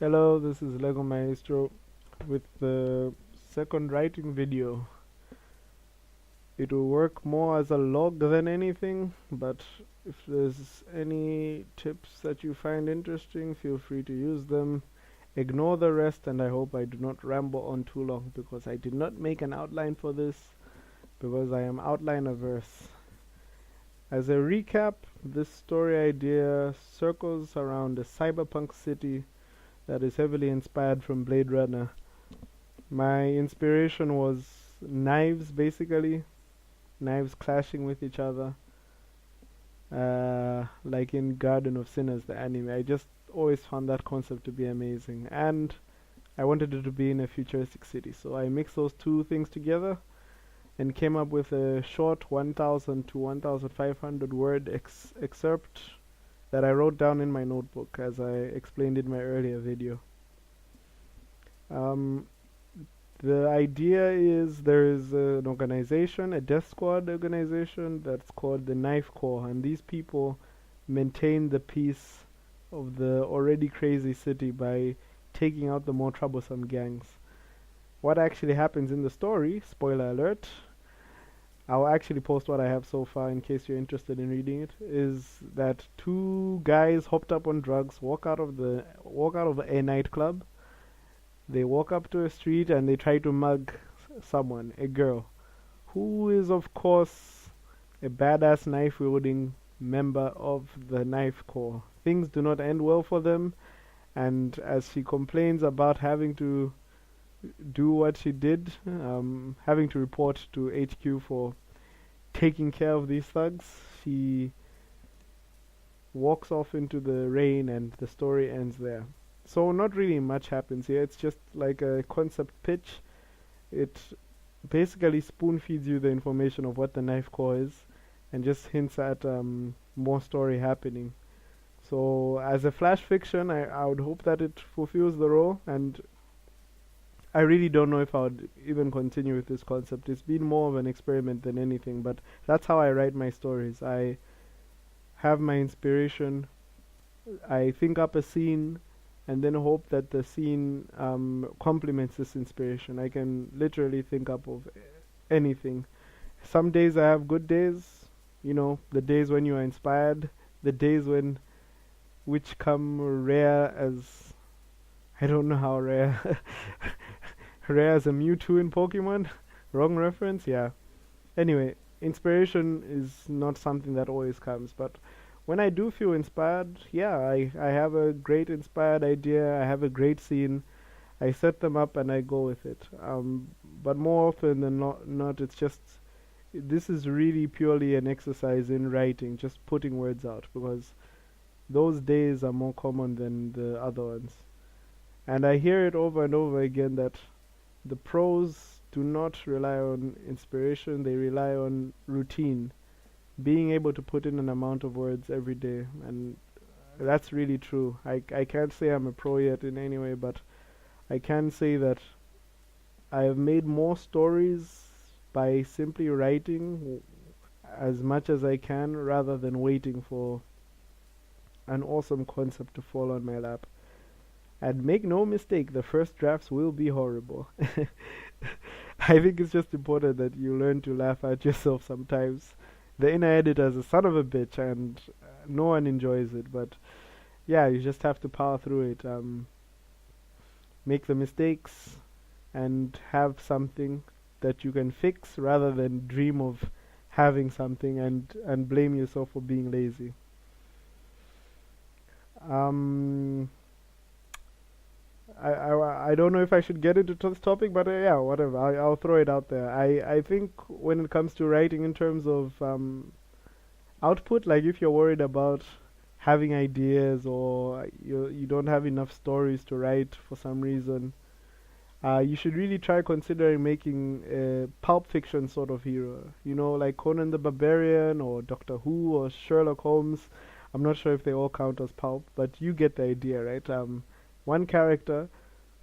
Hello, this is Lego Maestro with the second writing video. It will work more as a log than anything, but if there's any tips that you find interesting, feel free to use them. Ignore the rest, and I hope I do not ramble on too long because I did not make an outline for this because I am outline averse. As a recap, this story idea circles around a cyberpunk city that is heavily inspired from Blade Runner. My inspiration was knives, basically, knives clashing with each other, like in Garden of Sinners, the anime. I just always found that concept to be amazing, and I wanted it to be in a futuristic city. So I mixed those two things together and came up with a short 1,000 to 1,500 word excerpt that I wrote down in my notebook as I explained in my earlier video. Um, The idea is there is an organization, a death squad organization that's called the Knife Corps, and these people maintain the peace of the already crazy city by taking out the more troublesome gangs. What actually happens in the story, spoiler alert, I'll actually post what I have so far in case you're interested in reading it, is that two guys hopped up on drugs, walk out of a nightclub. They walk up to a street and they try to mug someone, a girl, who is, of course, a badass knife wielding member of the Knife Corps. Things do not end well for them, and as she complains about having to do what she did, having to report to HQ for taking care of these thugs, she walks off into the rain and the story ends there. So not really much happens here. It's just like a concept pitch. It basically spoon feeds you the information of what the Knife Corps is and just hints at more story happening. So as a flash fiction, I would hope that it fulfills the role, and I really don't know if I would even continue with this concept. It's been more of an experiment than anything, but that's how I write my stories. I have my inspiration, I think up a scene, and then hope that the scene complements this inspiration. I can literally think up of anything. Some days I have good days, the days when you are inspired, the days when which come rare as I don't know how rare. Rare as a Mewtwo in Pokemon. Wrong reference, yeah. Anyway, inspiration is not something that always comes, but when I do feel inspired, yeah, I have a great inspired idea, I have a great scene, I set them up and I go with it. But more often than not, it's just this is really purely an exercise in writing, just putting words out, because those days are more common than the other ones. And I hear it over and over again that the pros do not rely on inspiration, they rely on routine, being able to put in an amount of words every day. And that's really true. I can't say I'm a pro yet in any way, but I can say that I have made more stories by simply writing as much as I can rather than waiting for an awesome concept to fall on my lap. And make no mistake, the first drafts will be horrible. I think it's just important that you learn to laugh at yourself sometimes. The inner editor is a son of a bitch, and no one enjoys it. But yeah, you just have to power through it. Make the mistakes, and have something that you can fix rather than dream of having something and blame yourself for being lazy. Um, I don't know if I should get into this topic, but yeah, whatever. I'll throw it out there. I think when it comes to writing in terms of output, like if you're worried about having ideas or you don't have enough stories to write for some reason, you should really try considering making a pulp fiction sort of hero. Like Conan the Barbarian or Doctor Who or Sherlock Holmes. I'm not sure if they all count as pulp, but you get the idea, right? One character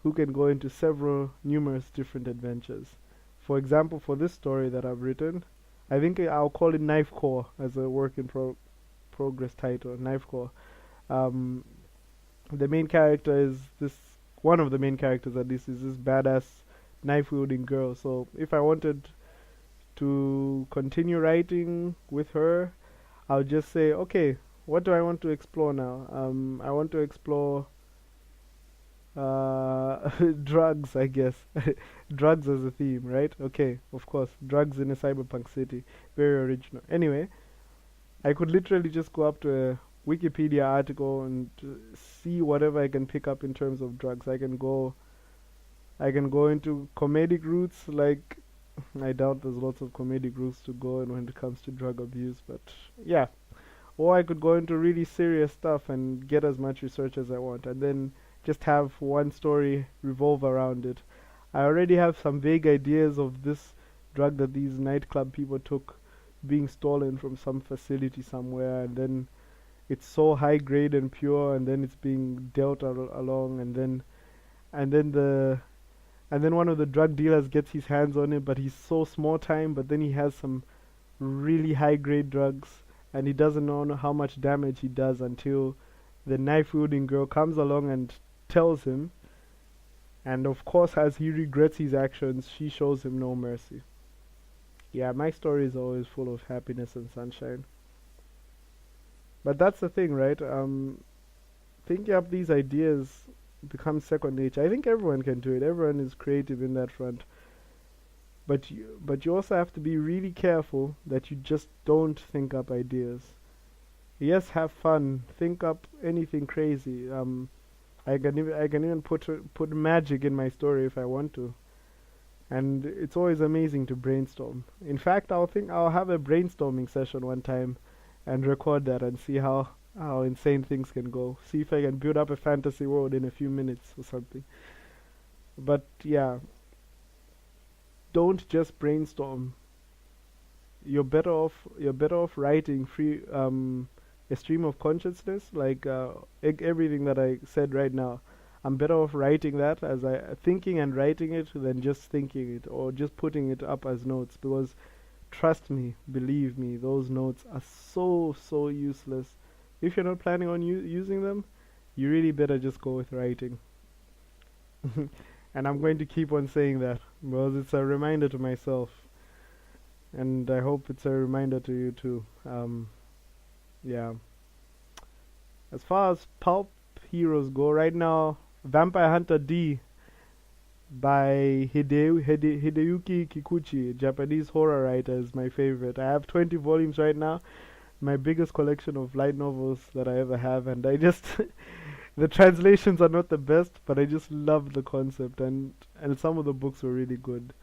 who can go into several numerous different adventures. For example, for this story that I've written, I think I'll call it Knife Core as a work in progress title. Knife Core. Um, the main character is this one of the main characters at least is this badass knife wielding girl. So if I wanted to continue writing with her, I'll just say, okay, what do I want to explore now? I want to explore drugs, I guess. Drugs as a theme, right? Okay, of course, drugs in a cyberpunk city, very original. Anyway, I could literally just go up to a Wikipedia article and see whatever I can pick up in terms of drugs. I can go into comedic routes, like I doubt there's lots of comedic routes to go in when it comes to drug abuse, but yeah. Or I could go into really serious stuff and get as much research as I want, and then just have one story revolve around it. I already have some vague ideas of this drug that these nightclub people took being stolen from some facility somewhere, and then it's so high grade and pure, and then it's being dealt along, and then the and then one of the drug dealers gets his hands on it, but he's so small time, but then he has some really high grade drugs, and he doesn't know how much damage he does until the knife wielding girl comes along and tells him, and of course as he regrets his actions she shows him no mercy. Yeah, my story is always full of happiness and sunshine. But that's the thing, right? Thinking up these ideas becomes second nature. I think everyone can do it. Everyone is creative in that front. But you also have to be really careful that you just don't think up ideas. Yes, have fun. Think up anything crazy. I can even put magic in my story if I want to. And it's always amazing to brainstorm. In fact, I'll have a brainstorming session one time and record that and see how insane things can go. See if I can build up a fantasy world in a few minutes or something. But yeah, don't just brainstorm. You're better off writing free a stream of consciousness, like everything that I said right now. I'm better off writing that as I thinking and writing it than just thinking it or just putting it up as notes, because trust me, believe me, those notes are so useless. If you're not planning on using them, you really better just go with writing. And I'm going to keep on saying that because it's a reminder to myself, and I hope it's a reminder to you too. Yeah. As far as pulp heroes go, right now, Vampire Hunter D by Hideyuki Kikuchi, Japanese horror writer, is my favorite. I have 20 volumes right now, my biggest collection of light novels that I ever have, and I just the translations are not the best, but I just love the concept, and some of the books were really good.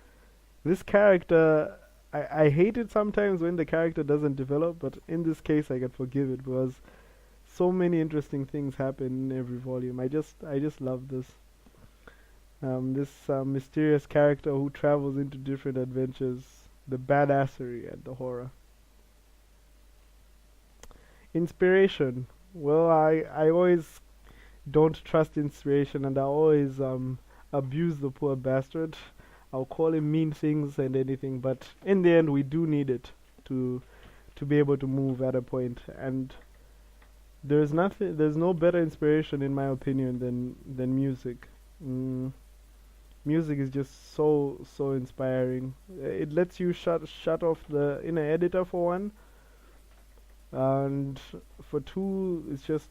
This character, I hate it sometimes when the character doesn't develop, but in this case I can forgive it because so many interesting things happen in every volume. I just love this. This mysterious character who travels into different adventures, the badassery and the horror. Inspiration. Well, I always don't trust inspiration, and I always abuse the poor bastard. I'll call him mean things and anything, but in the end, we do need it to to be able to move at a point. And there's no better inspiration in my opinion than music. Mm, music is just so inspiring. It lets you shut off the inner editor for one, and for two, it's just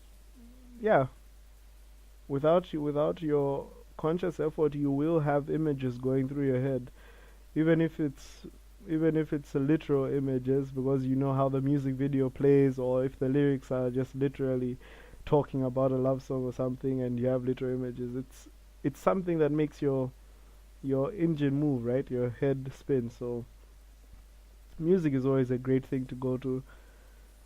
yeah. Without your conscious effort, you will have images going through your head, even if it's even if it's literal images, because you know how the music video plays, or if the lyrics are just literally talking about a love song or something, and you have literal images. It's something that makes your engine move, right? Your head spin. So music is always a great thing to go to.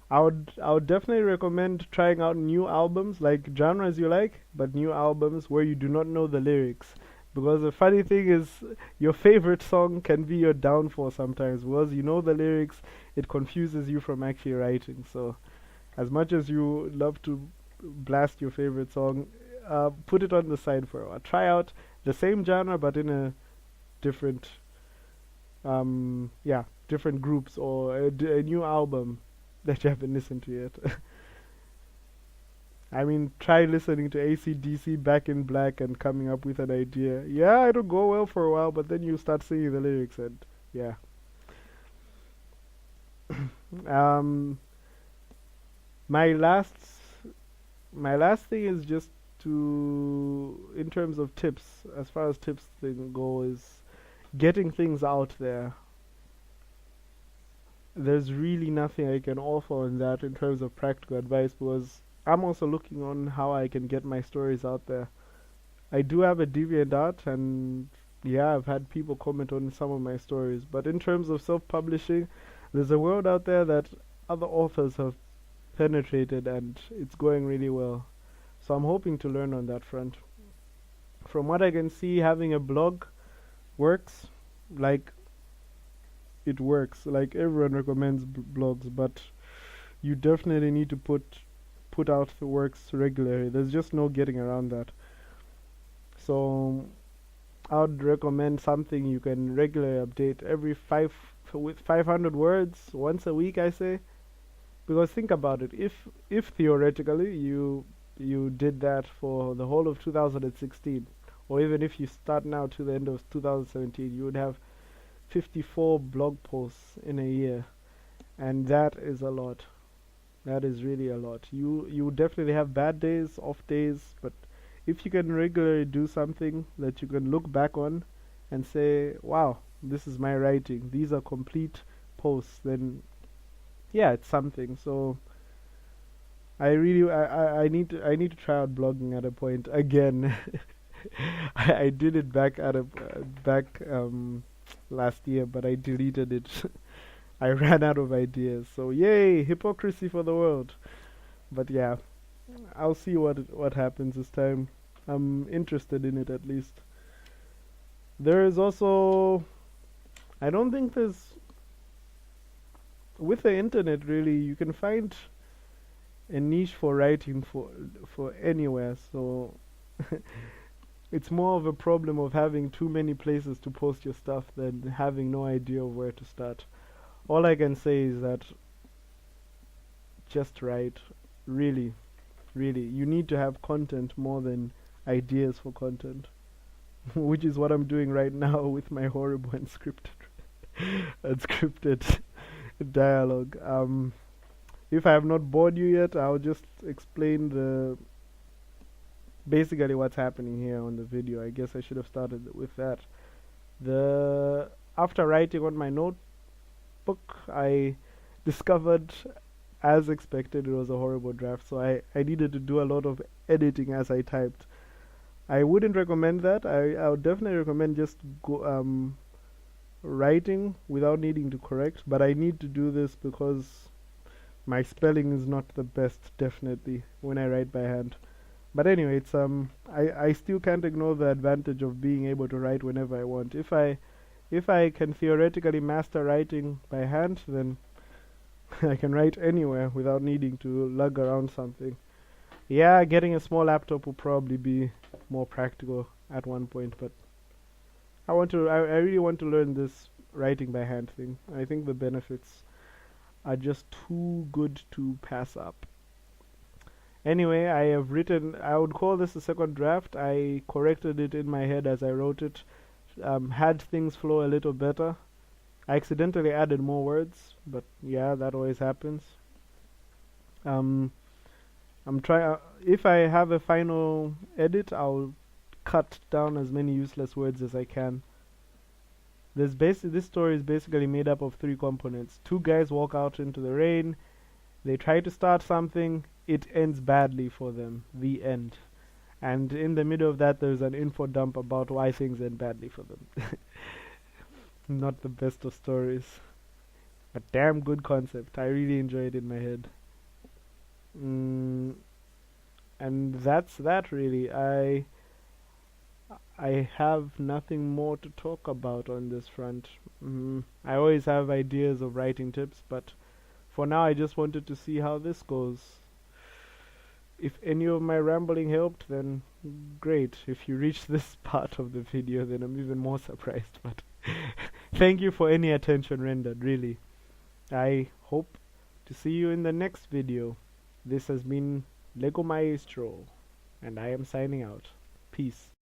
I would definitely recommend trying out new albums, like genres you like, but new albums where you do not know the lyrics. Because the funny thing is, your favorite song can be your downfall sometimes. Because you know the lyrics, it confuses you from actually writing. So, as much as you love to blast your favorite song, put it on the side for a while. Try out the same genre, but in a different, different groups, or a new album that you haven't listened to yet. I mean, try listening to AC/DC Back in Black and coming up with an idea. Yeah, it'll go well for a while, but then you start singing the lyrics and yeah. Um, my last my last thing is just to, in terms of tips, as far as tips thing go, is getting things out there. There's really nothing I can offer on that in terms of practical advice because I'm also looking on how I can get my stories out there. I do have a DeviantArt and yeah, I've had people comment on some of my stories, but in terms of self-publishing, there's a world out there that other authors have penetrated and it's going really well. So I'm hoping to learn on that front. From what I can see, having a blog works. Like, it works. Like, everyone recommends blogs, but you definitely need to put out the works regularly. There's just no getting around that. So I would recommend something you can regularly update every with 500 words once a week, I say. Because think about it, if theoretically you did that for the whole of 2016, or even if you start now to the end of 2017, you would have 54 blog posts in a year, and that is a lot. That is really a lot. You definitely have bad days, off days, but if you can regularly do something that you can look back on and say, wow, this is my writing, these are complete posts, then yeah, it's something. So I need to try out blogging at a point again. I did it back last year, but I deleted it. I ran out of ideas. So yay, hypocrisy for the world. But yeah, I'll see what happens this time. I'm interested in it at least. There is also, I don't think there's, with the internet really, you can find a niche for writing for anywhere. So it's more of a problem of having too many places to post your stuff than having no idea of where to start. All I can say is that just write. Really, really. You need to have content more than ideas for content. Which is what I'm doing right now with my horrible unscripted dialogue. If I have not bored you yet, I'll just explain basically what's happening here on the video. I guess I should have started with that. After writing on my notebook, I discovered, as expected, it was a horrible draft, so I needed to do a lot of editing as I typed. I wouldn't recommend that. I would definitely recommend just writing without needing to correct, but I need to do this because my spelling is not the best, definitely, when I write by hand. But anyway, it's I still can't ignore the advantage of being able to write whenever I want. If I can theoretically master writing by hand, then I can write anywhere without needing to lug around something. Yeah, getting a small laptop will probably be more practical at one point, but I really want to learn this writing by hand thing. I think the benefits are just too good to pass up. Anyway, I would call this a second draft. I corrected it in my head as I wrote it, had things flow a little better. I accidentally added more words, but yeah, that always happens. I'm trying. If I have a final edit, I'll cut down as many useless words as I can. This story is basically made up of three components. Two guys walk out into the rain. They try to start something. It ends badly for them. The end. And in the middle of that, there's an info dump about why things end badly for them. Not the best of stories. A damn good concept. I really enjoy it in my head. And that's that really. I have nothing more to talk about on this front. I always have ideas of writing tips, but for now I just wanted to see how this goes. If any of my rambling helped, then great. If you reach this part of the video, then I'm even more surprised, but thank you for any attention rendered, really. I hope to see you in the next video. This has been Lego Maestro, and I am signing out. Peace.